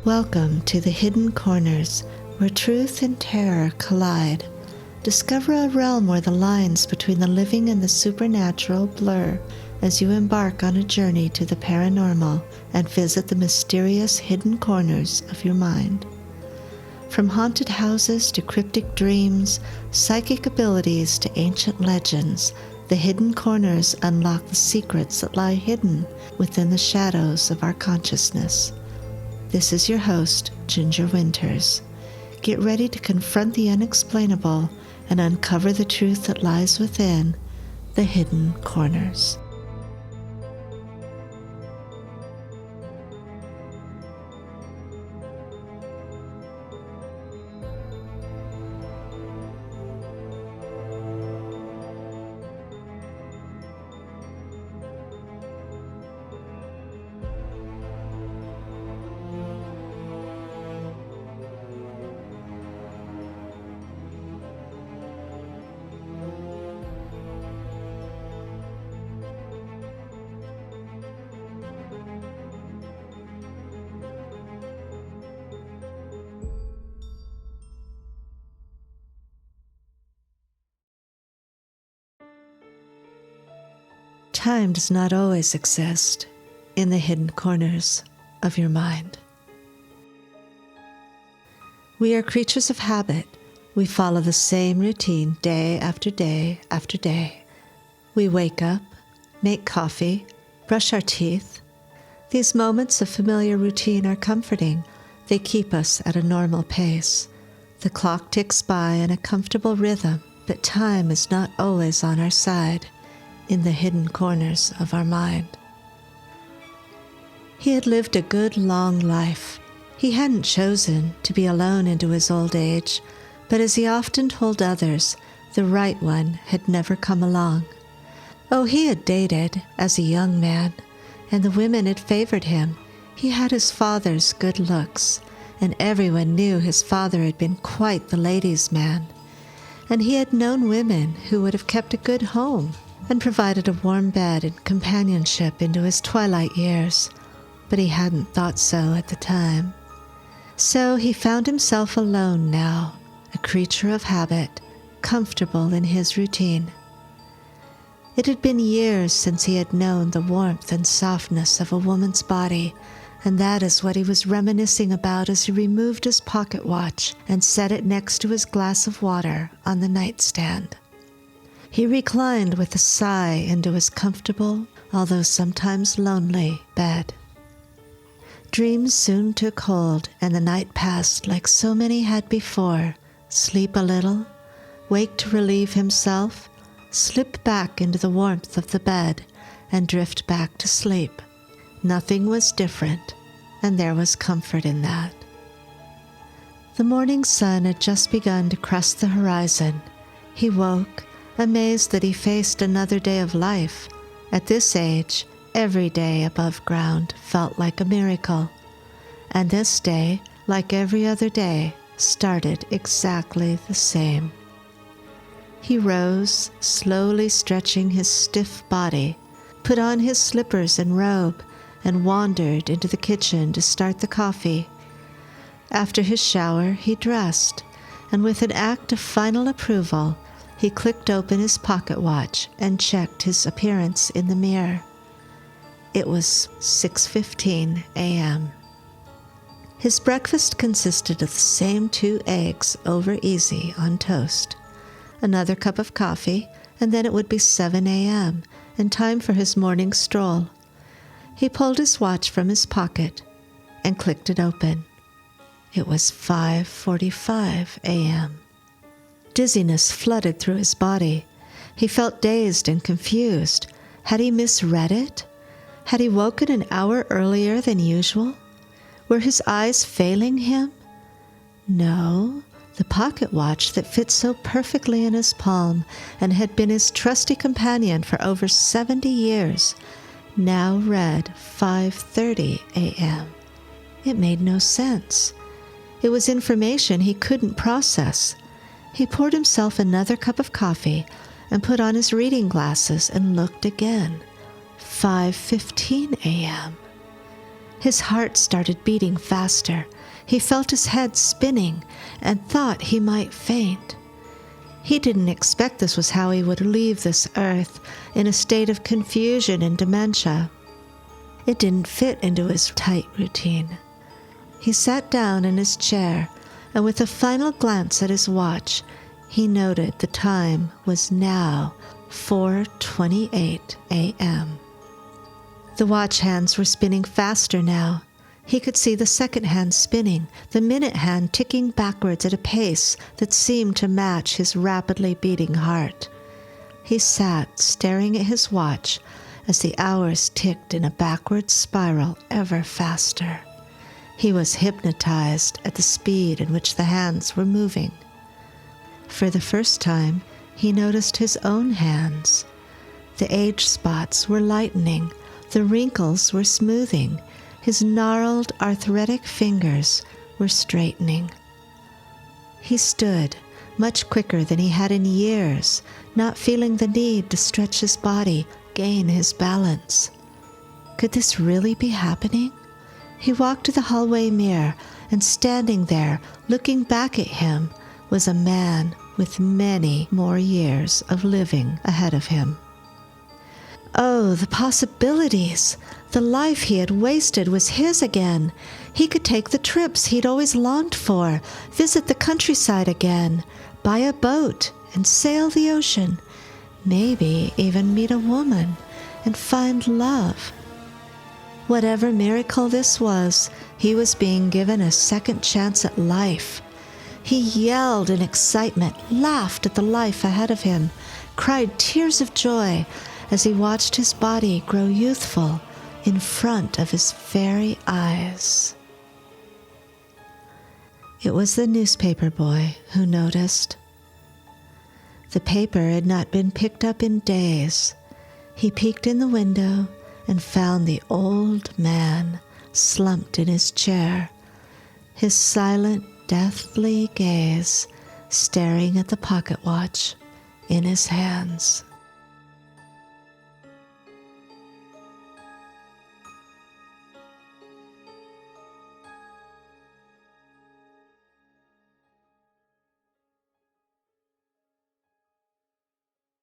Welcome to the Hidden Corners, where truth and terror collide. Discover a realm where the lines between the living and the supernatural blur as you embark on a journey to the paranormal and visit the mysterious hidden corners of your mind. From haunted houses to cryptic dreams, psychic abilities to ancient legends, the hidden corners unlock the secrets that lie hidden within the shadows of our consciousness. This is your host, Ginger Winters. Get ready to confront the unexplainable and uncover the truth that lies within the hidden corners. Time does not always exist in the hidden corners of your mind. We are creatures of habit. We follow the same routine day after day after day. We wake up, make coffee, brush our teeth. These moments of familiar routine are comforting. They keep us at a normal pace. The clock ticks by in a comfortable rhythm, but time is not always on our side in the hidden corners of our mind. He had lived a good, long life. He hadn't chosen to be alone into his old age, but as he often told others, the right one had never come along. Oh, he had dated as a young man, and the women had favored him. He had his father's good looks, and everyone knew his father had been quite the ladies' man. And he had known women who would have kept a good home and provided a warm bed and companionship into his twilight years, but he hadn't thought so at the time. So he found himself alone now, a creature of habit, comfortable in his routine. It had been years since he had known the warmth and softness of a woman's body, and that is what he was reminiscing about as he removed his pocket watch and set it next to his glass of water on the nightstand. He reclined with a sigh into his comfortable, although sometimes lonely, bed. Dreams soon took hold, and the night passed like so many had before. Sleep a little, wake to relieve himself, slip back into the warmth of the bed, and drift back to sleep. Nothing was different, and there was comfort in that. The morning sun had just begun to crest the horizon. He woke, amazed that he faced another day of life. At this age, every day above ground felt like a miracle. And this day, like every other day, started exactly the same. He rose, slowly stretching his stiff body, put on his slippers and robe, and wandered into the kitchen to start the coffee. After his shower, he dressed, and with an act of final approval, he clicked open his pocket watch and checked his appearance in the mirror. It was 6:15 a.m. His breakfast consisted of the same 2 eggs over easy on toast, another cup of coffee, and then it would be 7 a.m. and time for his morning stroll. He pulled his watch from his pocket and clicked it open. It was 5:45 a.m. Dizziness flooded through his body. He felt dazed and confused. Had he misread it? Had he woken an hour earlier than usual? Were his eyes failing him? No, the pocket watch that fit so perfectly in his palm and had been his trusty companion for over 70 years now read 5:30 a.m. It made no sense. It was information he couldn't process. He poured himself another cup of coffee and put on his reading glasses and looked again. 5:15 a.m. His heart started beating faster. He felt his head spinning and thought he might faint. He didn't expect this was how he would leave this earth, in a state of confusion and dementia. It didn't fit into his tight routine. He sat down in his chair, and with a final glance at his watch, he noted the time was now 4:28 a.m. The watch hands were spinning faster now. He could see the second hand spinning, the minute hand ticking backwards at a pace that seemed to match his rapidly beating heart. He sat staring at his watch as the hours ticked in a backward spiral ever faster. He was hypnotized at the speed in which the hands were moving. For the first time, he noticed his own hands. The age spots were lightening, the wrinkles were smoothing, his gnarled, arthritic fingers were straightening. He stood, much quicker than he had in years, not feeling the need to stretch his body, gain his balance. Could this really be happening? He walked to the hallway mirror, and standing there, looking back at him, was a man with many more years of living ahead of him. Oh, the possibilities! The life he had wasted was his again. He could take the trips he'd always longed for, visit the countryside again, buy a boat and sail the ocean, maybe even meet a woman and find love. Whatever miracle this was, he was being given a second chance at life. He yelled in excitement, laughed at the life ahead of him, cried tears of joy as he watched his body grow youthful in front of his very eyes. It was the newspaper boy who noticed. The paper had not been picked up in days. He peeked in the window and found the old man slumped in his chair, his silent, deathly gaze staring at the pocket watch in his hands.